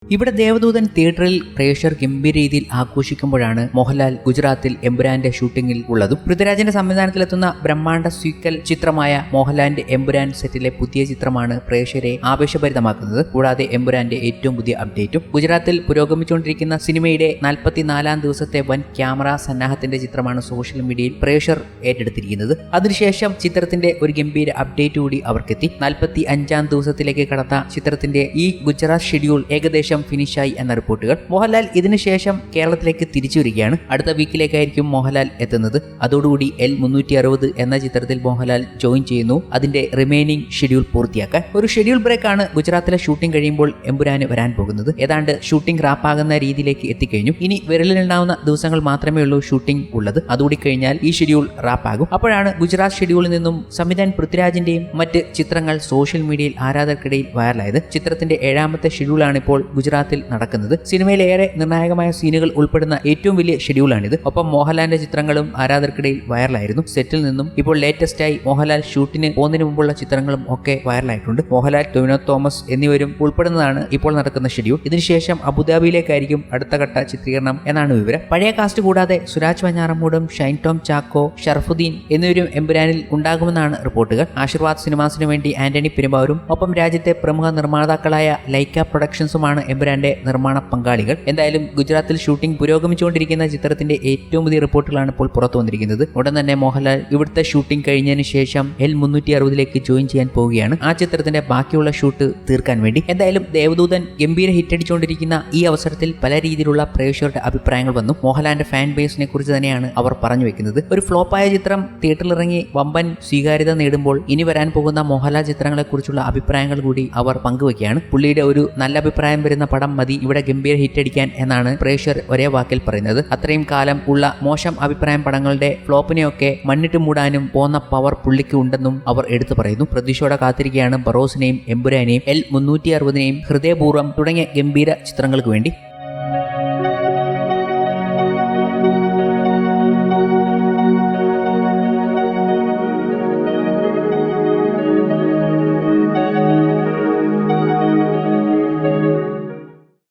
ഇവിടെ ദേവദൂതൻ തിയേറ്ററിൽ പ്രേക്ഷകർ ഗംഭീര രീതിയിൽ ആഘോഷിക്കുമ്പോഴാണ് മോഹൻലാൽ ഗുജറാത്തിൽ എമ്പുരാന്റെ ഷൂട്ടിംഗിൽ ഉള്ളതും. പൃഥ്വിരാജിന്റെ സംവിധാനത്തിലെത്തുന്ന ബ്രഹ്മാണ്ഡ സീക്വൽ ചിത്രമായ മോഹൻലാലിന്റെ എമ്പുരാൻ സെറ്റിലെ പുതിയ ചിത്രമാണ് പ്രേക്ഷകരെ ആവേശഭരിതമാക്കുന്നത്. കൂടാതെ എമ്പുരാന്റെ ഏറ്റവും പുതിയ അപ്ഡേറ്റും. ഗുജറാത്തിൽ പുരോഗമിച്ചുകൊണ്ടിരിക്കുന്ന സിനിമയുടെ 44-ാം ദിവസത്തെ വൻ ക്യാമറ സന്നാഹത്തിന്റെ ചിത്രമാണ് സോഷ്യൽ മീഡിയയിൽ പ്രേക്ഷകർ ഏറ്റെടുത്തിരിക്കുന്നത്. അതിനുശേഷം ചിത്രത്തിന്റെ ഒരു ഗംഭീര അപ്ഡേറ്റ് കൂടി അവർക്കെത്തി. 45-ാം ദിവസത്തിലേക്ക് കടന്ന ചിത്രത്തിന്റെ ഈ ഗുജറാത്ത് ഷെഡ്യൂൾ ഏകദേശം ഫിനിഷായി എന്ന റിപ്പോർട്ടുകൾ. മോഹൻലാൽ ഇതിനുശേഷം കേരളത്തിലേക്ക് തിരിച്ചു വരികയാണ്. അടുത്ത വീക്കിലേക്കായിരിക്കും മോഹൻലാൽ എത്തുന്നത്. അതോടുകൂടി L360 എന്ന ചിത്രത്തിൽ മോഹൻലാൽ ജോയിൻ ചെയ്യുന്നു. അതിന്റെ റിമൈനിങ് ഷെഡ്യൂൾ പൂർത്തിയാക്കാൻ ഒരു ഷെഡ്യൂൾ ബ്രേക്കാണ് ഗുജറാത്തിലെ ഷൂട്ടിംഗ് കഴിയുമ്പോൾ എമ്പുരാന് വരാൻ പോകുന്നത്. ഏതാണ്ട് ഷൂട്ടിംഗ് റാപ്പാകുന്ന രീതിയിലേക്ക് എത്തിക്കഴിഞ്ഞു. ഇനി വിരലിലുണ്ടാവുന്ന ദിവസങ്ങൾ മാത്രമേ ഉള്ളൂ ഷൂട്ടിംഗ് ഉള്ളത്. അതുകൂടി കഴിഞ്ഞാൽ ഈ ഷെഡ്യൂൾ റാപ്പാകും. അപ്പോഴാണ് ഗുജറാത്ത് ഷെഡ്യൂളിൽ നിന്നും സംവിധാൻ പൃഥ്വിരാജിന്റെയും മറ്റ് ചിത്രങ്ങൾ സോഷ്യൽ മീഡിയയിൽ ആരാധകർക്കിടയിൽ വൈറലായത്. ചിത്രത്തിന്റെ 7ാമത്തെ ഷെഡ്യൂളാണ് ഇപ്പോൾ ഗുജറാത്തിൽ നടക്കുന്നത്. സിനിമയിൽ ഏറെ നിർണായകമായ സീനുകൾ ഉൾപ്പെടുന്ന ഏറ്റവും വലിയ ഷെഡ്യൂളാണിത്. ഒപ്പം മോഹൻലാലിന്റെ ചിത്രങ്ങളും ആരാധകർക്കിടയിൽ വൈറലായിരുന്നു. സെറ്റിൽ നിന്നും ഇപ്പോൾ ലേറ്റസ്റ്റായി മോഹൻലാൽ ഷൂട്ടിന് പോകുന്നതിന് മുമ്പുള്ള ചിത്രങ്ങളും ഒക്കെ വൈറലായിട്ടുണ്ട്. മോഹൻലാൽ, ടൊവിനോ തോമസ് എന്നിവരും ഉൾപ്പെടുന്നതാണ് ഇപ്പോൾ നടക്കുന്ന ഷെഡ്യൂൾ. ഇതിനുശേഷം അബുദാബിയിലേക്കായിരിക്കും അടുത്ത ഘട്ട ചിത്രീകരണം എന്നാണ് വിവരം. പഴയ കാസ്റ്റ് കൂടാതെ സുരാജ് വെഞ്ഞാറമൂടും, ഷൈൻ ടോം ചാക്കോ, ഷറഫുദ്ദീൻ എന്നിവരും എമ്പുരാനിൽ ഉണ്ടാകുമെന്നാണ് റിപ്പോർട്ടുകൾ. ആശീർവാദ് സിനിമാസിനു വേണ്ടി ആന്റണി പെരുമ്പാവൂരും ഒപ്പം രാജ്യത്തെ പ്രമുഖ നിർമ്മാതാക്കളായ ലൈക്ക പ്രൊഡക്ഷൻസുമാണ് എമ്പുരാന്റെ നിർമ്മാണ പങ്കാളികൾ. എന്തായാലും ഗുജറാത്തിൽ ഷൂട്ടിംഗ് പുരോഗമിച്ചുകൊണ്ടിരിക്കുന്ന ചിത്രത്തിന്റെ ഏറ്റവും പുതിയ റിപ്പോർട്ടുകളാണ് ഇപ്പോൾ പുറത്തു വന്നിരിക്കുന്നത്. ഉടൻ തന്നെ മോഹൻലാൽ ഇവിടുത്തെ ഷൂട്ടിംഗ് കഴിഞ്ഞതിന് ശേഷം L360 ജോയിൻ ചെയ്യാൻ പോവുകയാണ്, ആ ചിത്രത്തിന്റെ ബാക്കിയുള്ള ഷൂട്ട് തീർക്കാൻ വേണ്ടി. എന്തായാലും ദേവദൂതൻ ഗംഭീര ഹിറ്റടിച്ചുകൊണ്ടിരിക്കുന്ന ഈ അവസരത്തിൽ പല രീതിയിലുള്ള പ്രേക്ഷകരുടെ അഭിപ്രായങ്ങൾ വന്നു. മോഹൻലാലിന്റെ ഫാൻ ബേസിനെ കുറിച്ച് തന്നെയാണ് അവർ പറഞ്ഞു വെക്കുന്നത്. ഒരു ഫ്ലോപ്പായ ചിത്രം തിയേറ്ററിൽ ഇറങ്ങി വമ്പൻ സ്വീകാര്യത നേടുമ്പോൾ ഇനി വരാൻ പോകുന്ന മോഹൻലാൽ ചിത്രങ്ങളെ കുറിച്ചുള്ള അഭിപ്രായങ്ങൾ കൂടി അവർ പങ്കുവയ്ക്കുകയാണ്. പുള്ളിയുടെ ഒരു നല്ല അഭിപ്രായം വരുന്ന പടം മതി ഇവിടെ ഗംഭീര ഹിറ്റടിക്കാൻ എന്നാണ് പ്രേക്ഷകർ ഒരേ വാക്കിൽ പറയുന്നത്. അത്രയും കാലം ഉള്ള മോശം അഭിപ്രായം പടങ്ങളുടെ ഫ്ലോപ്പിനെയൊക്കെ മണ്ണിട്ട് മൂടാനും പോന്ന പവർ പുള്ളിക്ക് ഉണ്ടെന്നും അവർ എടുത്തു പറയുന്നു. പ്രതീക്ഷയോടെ കാത്തിരിക്കുകയാണ് ബറോസിനെയും എമ്പുരാനെയും L360 ഹൃദയപൂർവ്വം തുടങ്ങിയ ഗംഭീര ചിത്രങ്ങൾക്ക് വേണ്ടി.